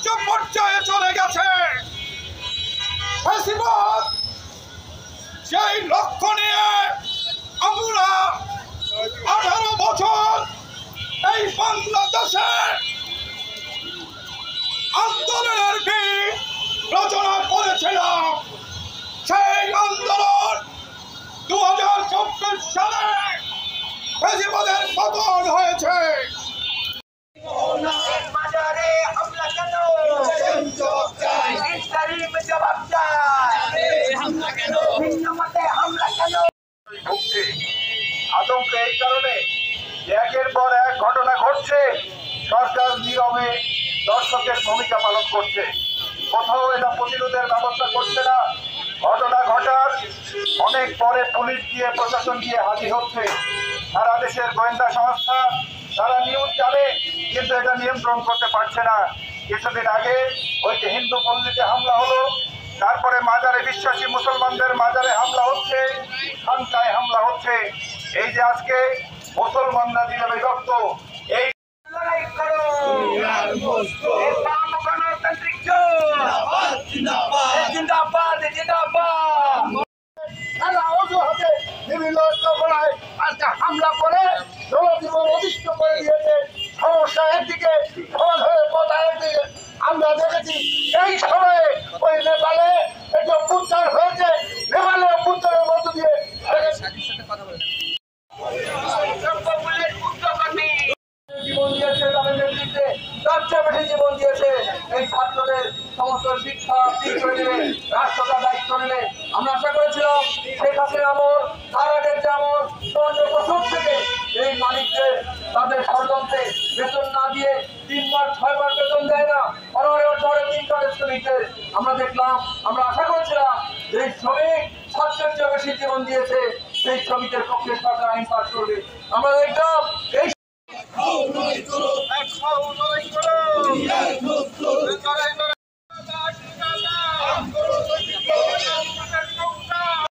সর্বোচ্চ পর্যায়ে চলে গেছে। ফ্যাসিবাদ সেই লক্ষ্য নিয়ে আমরা 18 বছর এই বাংলাদেশে আন্দোলনের বীজ রচনা করেছিলাম। সেই আন্দোলন 2024 সালে ফ্যাসিবাদের পতন হয়েছে। আতঙ্কে এই কারণে একের পর এক ঘটনা ঘটছে, সরকার নীরবে দর্শকের ভূমিকা পালন করছে, কোথাও এটা প্রতিরোধের ব্যবস্থা করছে না। ঘটনা ঘটার অনেক পরে পুলিশ দিয়ে প্রশাসন দিয়ে হাজির হচ্ছে। সারা দেশের গোয়েন্দা সংস্থা তারা নিউজ জানে, কিন্তু এটা নিয়ন্ত্রণ করতে পারছে না। কিছুদিন আগে ওই যে হিন্দু পল্লীতে হামলা হলো, তারপরে মাজারে বিশ্বাসী মুসলমানদের মাজারে হামলা হচ্ছে, খানকায় হামলা হচ্ছে। এই যে আজকে মুসলমানরা দিলে রক্ত, এই হামলা করে জনজীবন অতিষ্ঠ করে দিয়েছে। সমস্যা একদিকে, সমাধানের পথ আরেকদিকে। আমরা দেখেছি এই সময়ে ওই নেপালে একটি অভ্যুত্থান হয়েছে, নেপালে অভ্যুত্থানের মধ্য দিয়ে জীবন দিয়েছে, তাদের নেতৃত্বে তার চেয়ে বেশি জীবন দিয়েছে। এই ছাত্রদের সমস্ত শিক্ষা ঠিক করে দেবে, রাষ্ট্রটা দায়িত্ব নেবে। আমরা আশা করেছিলাম শেখ হাসিনা আমল, তার আগের যে আমল, 15 বছর থেকে এই মালিকদের তাদের ষড়যন্ত্রে বেতন না দিয়ে 3 মাস 6 মাস বেতন দেয় না, অনেক ধরে 3 কাজ শ্রমিকদের আমরা দেখলাম। আমরা আশা করেছিলাম যে শ্রমিক ছাত্রের চেয়ে বেশি জীবন দিয়েছে, সেই শ্রমিকের পক্ষে সরকার আইন পাস করবে। আমরা দেখলাম এই